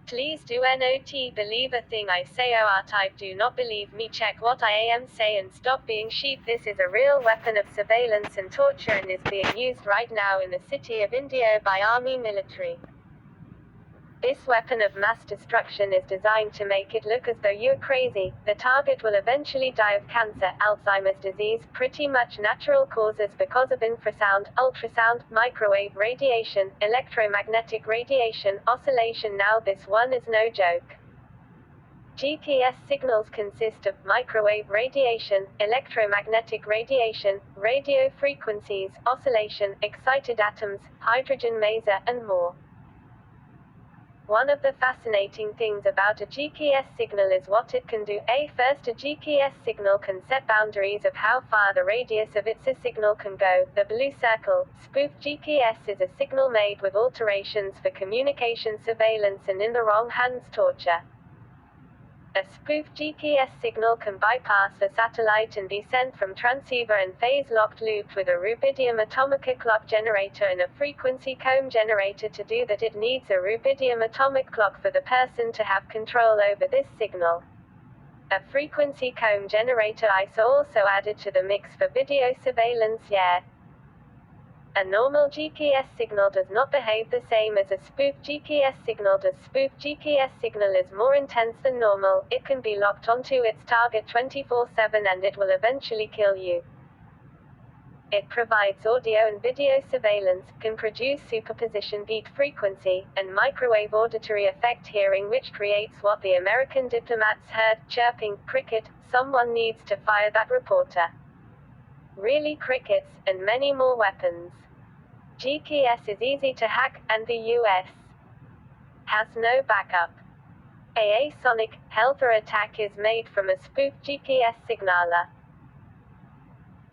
Please do not believe a thing I say or type. Do not believe me. Check what I am say and stop being sheep. This is a real weapon of surveillance and torture and is being used right now in the city of India by army military. This weapon of mass destruction is designed to make it look as though you're crazy. The target will eventually die of cancer, Alzheimer's disease, pretty much natural causes because of infrasound, ultrasound, microwave radiation, electromagnetic radiation, oscillation. Now this one is no joke. GPS signals consist of microwave radiation, electromagnetic radiation, radio frequencies, oscillation, excited atoms, hydrogen maser, and more. One of the fascinating things about a GPS signal is what it can do. First, a GPS signal can set boundaries of how far the radius of its signal can go. The blue circle, spoofed GPS, is a signal made with alterations for communication surveillance and in the wrong hands torture. A spoofed GPS signal can bypass a satellite and be sent from transceiver and phase-locked looped with a rubidium atomic clock generator and a frequency comb generator. To do that, it needs a rubidium atomic clock for the person to have control over this signal. A frequency comb generator is also added to the mix for video surveillance. A normal GPS signal does not behave the same as a spoofed GPS signal does. Spoofed GPS signal is more intense than normal. It can be locked onto its target 24/7 and it will eventually kill you. It provides audio and video surveillance, can produce superposition beat frequency, and microwave auditory effect hearing, which creates what the American diplomats heard, chirping, cricket. Someone needs to fire that reporter. Really, crickets, and many more weapons. GPS is easy to hack, and the US has no backup. A sonic helper attack is made from a spoofed GPS signaler.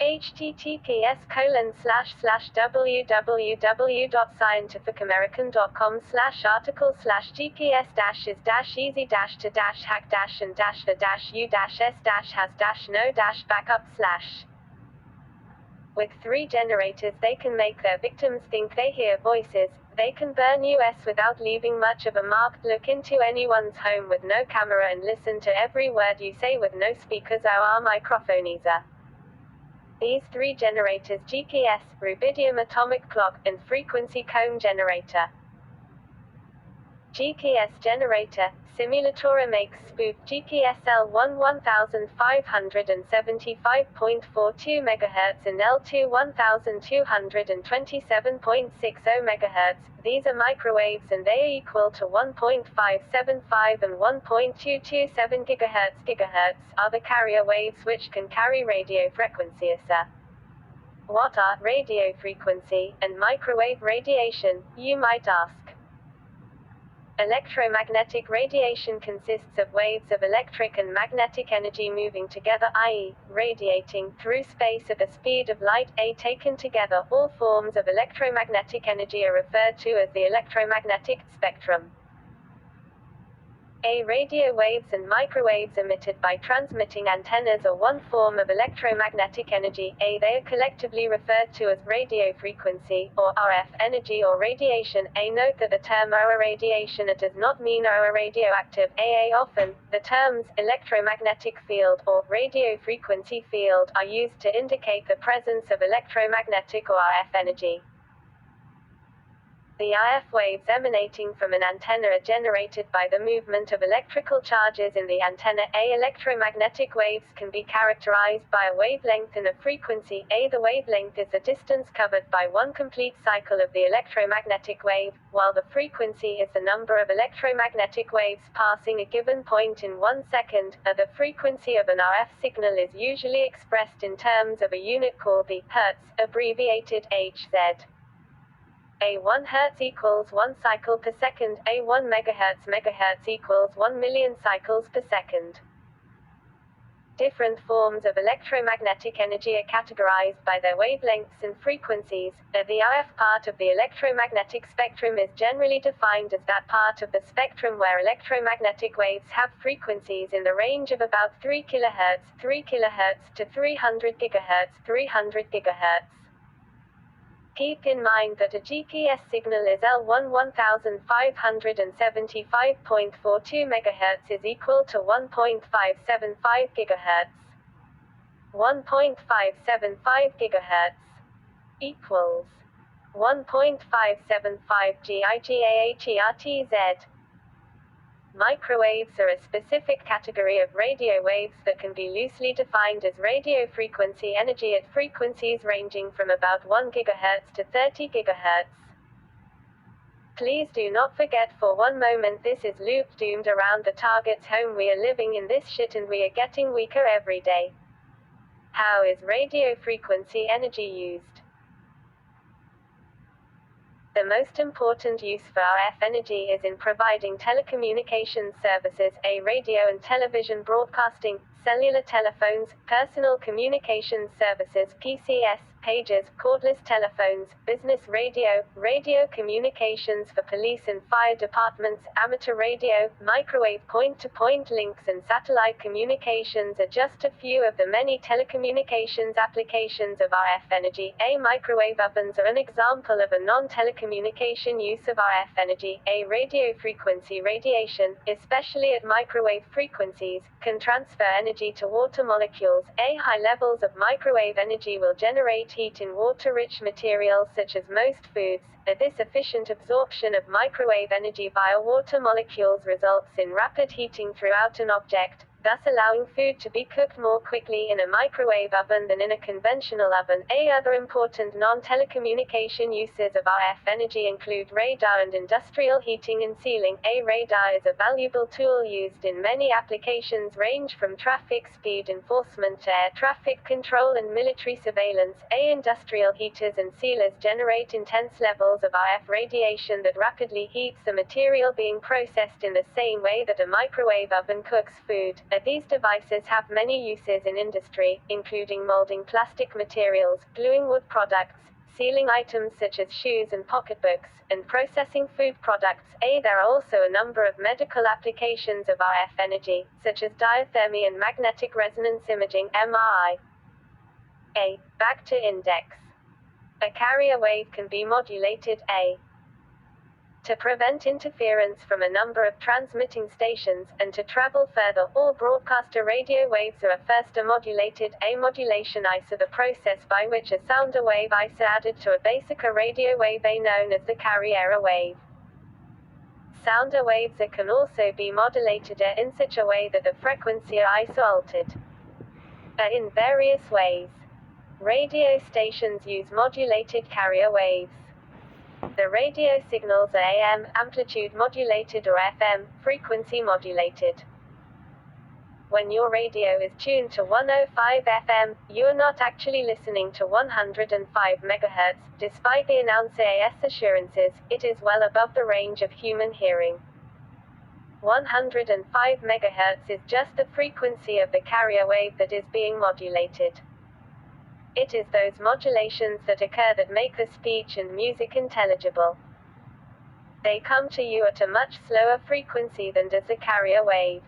https://www.scientificamerican.com/article/GPS-is-easy-to-has-no-backup/. With 3 generators they can make their victims think they hear voices. They can burn us without leaving much of a mark, look into anyone's home with no camera and listen to every word you say with no speakers or microphones. These 3 generators: GPS, rubidium atomic clock, and frequency comb generator. GPS generator, Simulatora makes spoofed GPS L1 1575.42 MHz and L2 1227.60 MHz. These are microwaves and they are equal to 1.575 and 1.227 GHz. GHz are the carrier waves which can carry radio frequencies. What are radio frequency and microwave radiation, you might ask? Electromagnetic radiation consists of waves of electric and magnetic energy moving together, i.e., radiating through space at the speed of light. Taken together, all forms of electromagnetic energy are referred to as the electromagnetic spectrum. Radio waves and microwaves emitted by transmitting antennas are one form of electromagnetic energy. They are collectively referred to as radio frequency, or RF energy or radiation. Note that the term RF radiation does not mean RF radioactive. Often, the terms electromagnetic field or radio frequency field are used to indicate the presence of electromagnetic or RF energy. The RF waves emanating from an antenna are generated by the movement of electrical charges in the antenna. Electromagnetic waves can be characterized by a wavelength and a frequency. The wavelength is the distance covered by one complete cycle of the electromagnetic wave, while the frequency is the number of electromagnetic waves passing a given point in 1 second. The frequency of an RF signal is usually expressed in terms of a unit called the hertz, abbreviated Hz. 1 Hz equals 1 cycle per second. 1 megahertz equals 1 million cycles per second. Different forms of electromagnetic energy are categorized by their wavelengths and frequencies. The RF part of the electromagnetic spectrum is generally defined as that part of the spectrum where electromagnetic waves have frequencies in the range of about 3 kHz to 300 GHz. Keep in mind that a GPS signal is L1 1575.42 MHz is equal to 1.575 GHz. 1.575 GHz equals 1.575 GHz. Microwaves are a specific category of radio waves that can be loosely defined as radio frequency energy at frequencies ranging from about 1 GHz to 30 GHz. Please do not forget for one moment this is loop doomed around the target's home. We are living in this shit and we are getting weaker every day. How is radio frequency energy used? The most important use for RF energy is in providing telecommunications services, radio and television broadcasting, cellular telephones, personal communications services (PCS), pagers, cordless telephones, business radio, radio communications for police and fire departments, amateur radio, microwave point-to-point links and satellite communications are just a few of the many telecommunications applications of RF energy. Microwave ovens are an example of a non-telecommunication use of RF energy. Radio frequency radiation, especially at microwave frequencies, can transfer energy to water molecules. High levels of microwave energy will generate heat in water-rich materials such as most foods. This efficient absorption of microwave energy via water molecules results in rapid heating throughout an object, thus allowing food to be cooked more quickly in a microwave oven than in a conventional oven. Other important non-telecommunication uses of RF energy include radar and industrial heating and sealing. Radar is a valuable tool used in many applications range from traffic speed enforcement to air traffic control and military surveillance. Industrial heaters and sealers generate intense levels of RF radiation that rapidly heats the material being processed in the same way that a microwave oven cooks food. These devices have many uses in industry, including molding plastic materials, gluing wood products, sealing items such as shoes and pocketbooks, and processing food products. There are also a number of medical applications of RF energy, such as diathermy and magnetic resonance imaging (MRI). Back to index. A carrier wave can be modulated to prevent interference from a number of transmitting stations, and to travel further. All broadcaster radio waves are first modulated. Modulation is the process by which a sounder wave is added to a basic radio wave known as the carrier wave. Sounder waves can also be modulated in such a way that the frequency is altered in various ways. Radio stations use modulated carrier waves. The radio signals are AM, amplitude modulated, or FM, frequency modulated. When your radio is tuned to 105 FM, you are not actually listening to 105 MHz, despite the announcer's assurances. It is well above the range of human hearing. 105 MHz is just the frequency of the carrier wave that is being modulated. It is those modulations that occur that make the speech and music intelligible. They come to you at a much slower frequency than does the carrier wave.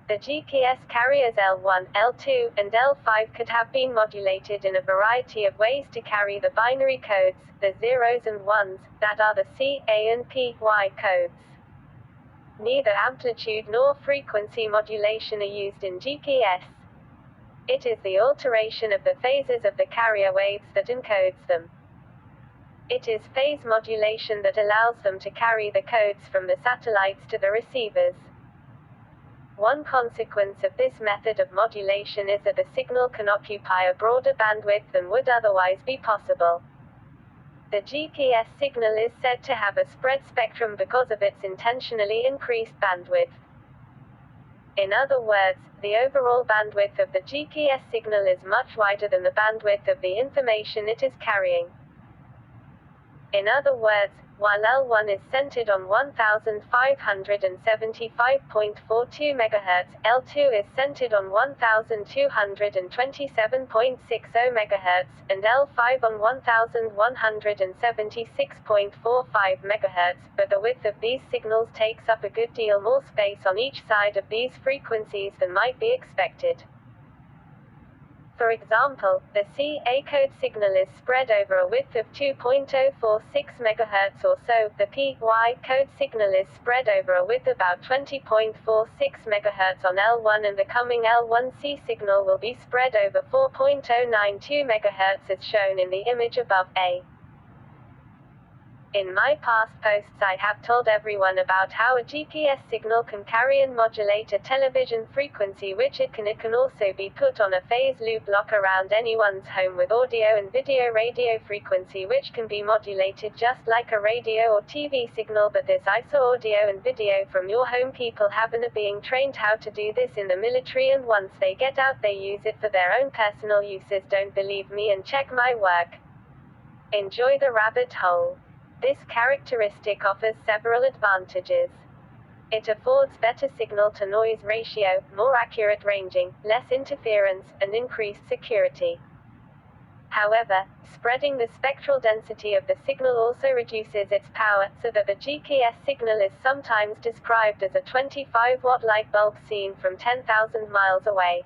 The GPS carriers L1, L2, and L5 could have been modulated in a variety of ways to carry the binary codes, the zeros and ones, that are the C, A and P, Y codes. Neither amplitude nor frequency modulation are used in GPS. It is the alteration of the phases of the carrier waves that encodes them. It is phase modulation that allows them to carry the codes from the satellites to the receivers. One consequence of this method of modulation is that the signal can occupy a broader bandwidth than would otherwise be possible. The GPS signal is said to have a spread spectrum because of its intentionally increased bandwidth. In other words, the overall bandwidth of the GPS signal is much wider than the bandwidth of the information it is carrying. In other words, while L1 is centered on 1575.42 MHz, L2 is centered on 1227.60 MHz, and L5 on 1176.45 MHz, but the width of these signals takes up a good deal more space on each side of these frequencies than might be expected. For example, the CA code signal is spread over a width of 2.046 MHz or so, the PY code signal is spread over a width about 20.46 MHz on L1, and the coming L1C signal will be spread over 4.092 MHz as shown in the image above. In my past posts I have told everyone about how a GPS signal can carry and modulate a television frequency which it can also be put on a phase loop lock around anyone's home with audio and video radio frequency which can be modulated just like a radio or TV signal, but this ISO audio and video from your home. People haven't being trained how to do this in the military, and once they get out they use it for their own personal uses. Don't believe me and check my work. Enjoy the rabbit hole. This characteristic offers several advantages. It affords better signal-to-noise ratio, more accurate ranging, less interference, and increased security. However, spreading the spectral density of the signal also reduces its power, so that the GPS signal is sometimes described as a 25-watt light bulb seen from 10,000 miles away.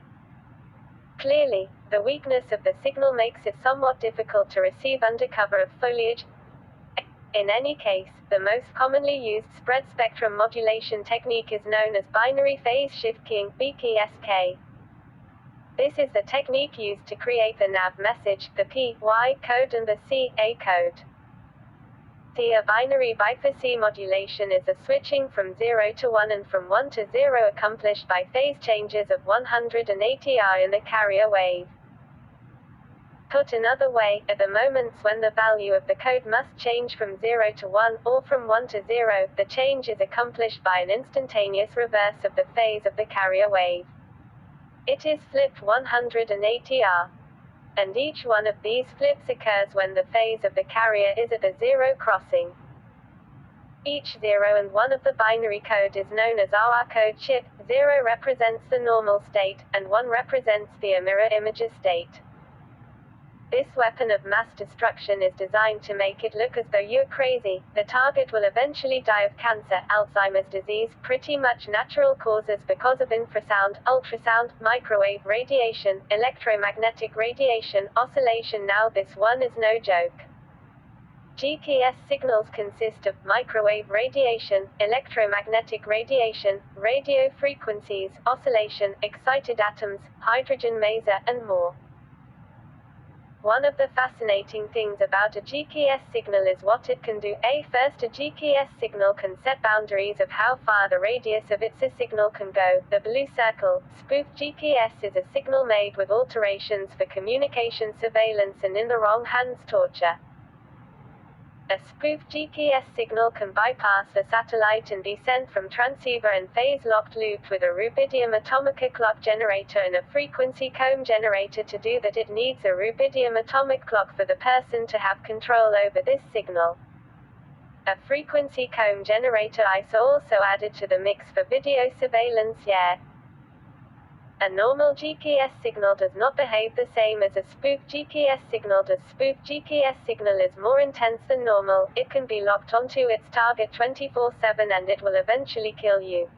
Clearly, the weakness of the signal makes it somewhat difficult to receive under cover of foliage. In any case, the most commonly used spread spectrum modulation technique is known as binary phase shift keying, BPSK. This is the technique used to create the nav message, the PY code and the CA code. The binary biphase modulation is a switching from 0 to 1 and from 1 to 0 accomplished by phase changes of 180 R in the carrier wave. Put another way, at the moments when the value of the code must change from 0 to 1, or from 1 to 0, the change is accomplished by an instantaneous reverse of the phase of the carrier wave. It is flipped 180 R. And each one of these flips occurs when the phase of the carrier is at the zero crossing. Each 0 and 1 of the binary code is known as our code chip. 0 represents the normal state, and 1 represents the mirror image state. This weapon of mass destruction is designed to make it look as though you're crazy. The target will eventually die of cancer, Alzheimer's disease, pretty much natural causes because of infrasound, ultrasound, microwave radiation, electromagnetic radiation, oscillation. Now this one is no joke. GPS signals consist of microwave radiation, electromagnetic radiation, radio frequencies, oscillation, excited atoms, hydrogen maser, and more. One of the fascinating things about a GPS signal is what it can do. First, a GPS signal can set boundaries of how far the radius of its signal can go. The blue circle, spoofed GPS, is a signal made with alterations for communication surveillance and in the wrong hands torture. A spoofed GPS signal can bypass the satellite and be sent from transceiver and phase-locked looped with a rubidium atomic clock generator and a frequency comb generator. To do that, it needs a rubidium atomic clock for the person to have control over this signal. A frequency comb generator ISO also added to the mix for video surveillance. A normal GPS signal does not behave the same as a spoofed GPS signal does. Spoofed GPS signal is more intense than normal. It can be locked onto its target 24/7 and it will eventually kill you.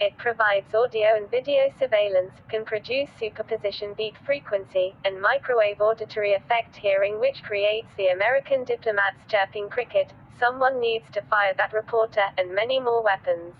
It provides audio and video surveillance, can produce superposition beat frequency, and microwave auditory effect hearing, which creates the American diplomats chirping cricket, someone needs to fire that reporter, and many more weapons.